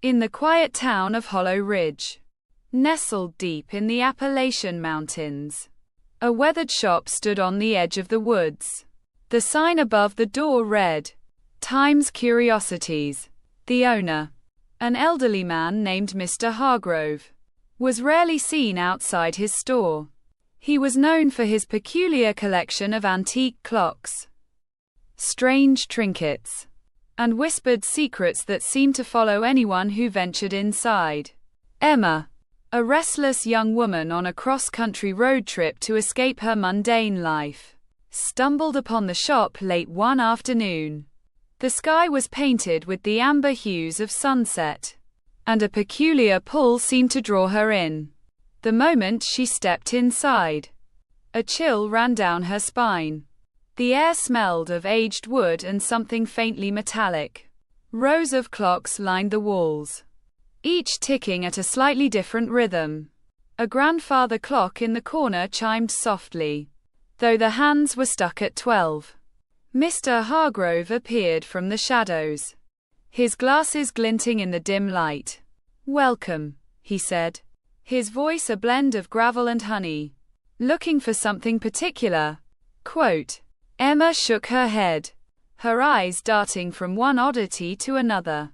in the quiet town of Hollow Ridge, nestled deep in the Appalachian Mountains. A weathered shop stood on the edge of the woods. The sign above the door read, "Times Curiosities." The owner, an elderly man named Mr. Hargrove, was rarely seen outside his store. He was known for his peculiar collection of antique clocks, strange trinkets, and whispered secrets that seemed to follow anyone who ventured inside. Emma, a restless young woman on a cross-country road trip to escape her mundane life, stumbled upon the shop late one afternoon. The sky was painted with the amber hues of sunset, and a peculiar pull seemed to draw her in. The moment she stepped inside, a chill ran down her spine. The air smelled of aged wood and something faintly metallic. Rows of clocks lined the walls, each ticking at a slightly different rhythm. A grandfather clock in the corner chimed softly, though the hands were stuck at 12. Mr. Hargrove appeared from the shadows, his glasses glinting in the dim light. "Welcome," he said, his voice a blend of gravel and honey. "Looking for something particular?" Quote. Emma shook her head, her eyes darting from one oddity to another.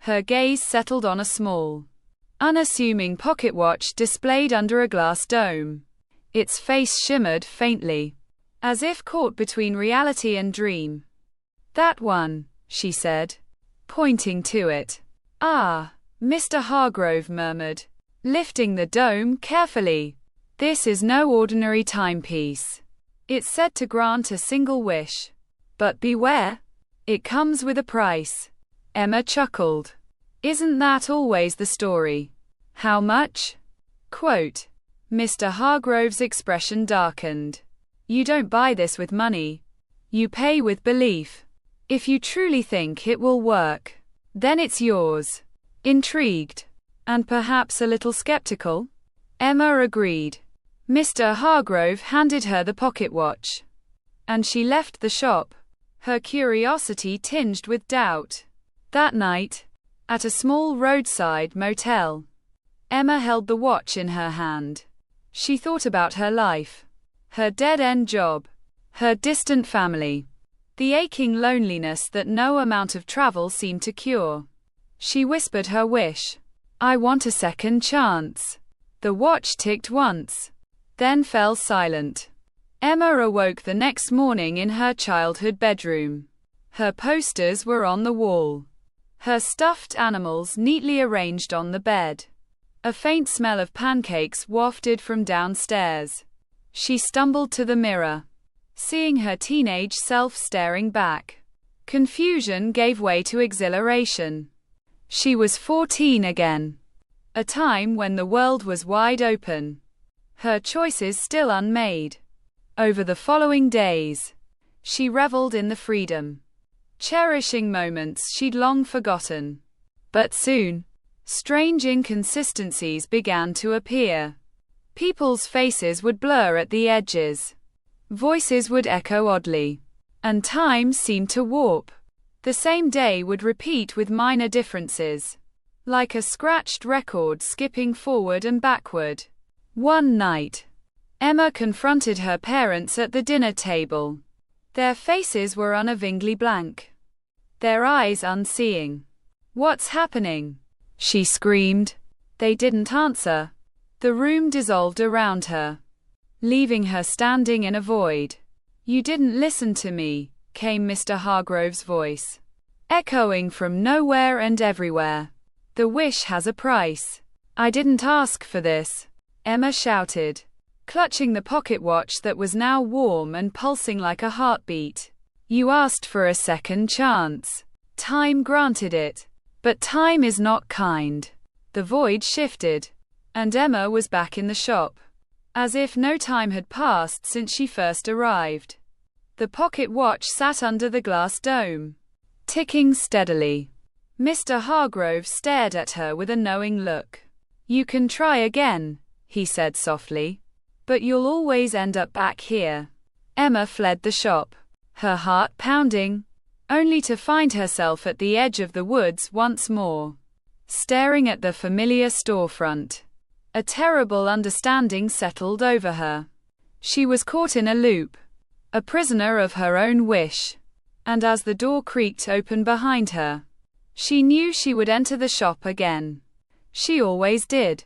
Her gaze settled on a small, unassuming pocket watch displayed under a glass dome. Its face shimmered faintly, as if caught between reality and dream. "That one," she said, pointing to it. "Ah," Mr. Hargrove murmured, lifting the dome carefully. "This is no ordinary timepiece. It's said to grant a single wish. But beware, it comes with a price." Emma chuckled. "Isn't that always the story? How much?" Quote. Mr. Hargrove's expression darkened. "You don't buy this with money. You pay with belief. If you truly think it will work, then it's yours." Intrigued, and perhaps a little skeptical, Emma agreed. Mr. Hargrove handed her the pocket watch, and she left the shop, her curiosity tinged with doubt. That night, at a small roadside motel, Emma held the watch in her hand. She thought about her life, her dead-end job, her distant family, the aching loneliness that no amount of travel seemed to cure. She whispered her wish. "I want a second chance." The watch ticked once, then fell silent. Emma awoke the next morning in her childhood bedroom. Her posters were on the wall, her stuffed animals neatly arranged on the bed. A faint smell of pancakes wafted from downstairs. She stumbled to the mirror, seeing her teenage self staring back. Confusion gave way to exhilaration. She was 14 again, a time when the world was wide open, her choices still unmade. Over the following days, she reveled in the freedom, cherishing moments she'd long forgotten. But soon, strange inconsistencies began to appear. People's faces would blur at the edges, voices would echo oddly, and time seemed to warp. The same day would repeat with minor differences, like a scratched record skipping forward and backward. One night, Emma confronted her parents at the dinner table. Their faces were unnervingly blank, their eyes unseeing. "What's happening?" she screamed. They didn't answer. The room dissolved around her, leaving her standing in a void. "You didn't listen to me," came Mr. Hargrove's voice, echoing from nowhere and everywhere. "The wish has a price." "I didn't ask for this," Emma shouted, clutching the pocket watch that was now warm and pulsing like a heartbeat. "You asked for a second chance. Time granted it. But time is not kind." The void shifted, and Emma was back in the shop, as if no time had passed since she first arrived. The pocket watch sat under the glass dome, ticking steadily. Mr. Hargrove stared at her with a knowing look. "You can try again," he said softly, "but you'll always end up back here." Emma fled the shop, her heart pounding, only to find herself at the edge of the woods once more, staring at the familiar storefront. A terrible understanding settled over her. She was caught in a loop, a prisoner of her own wish. And as the door creaked open behind her, she knew she would enter the shop again. She always did.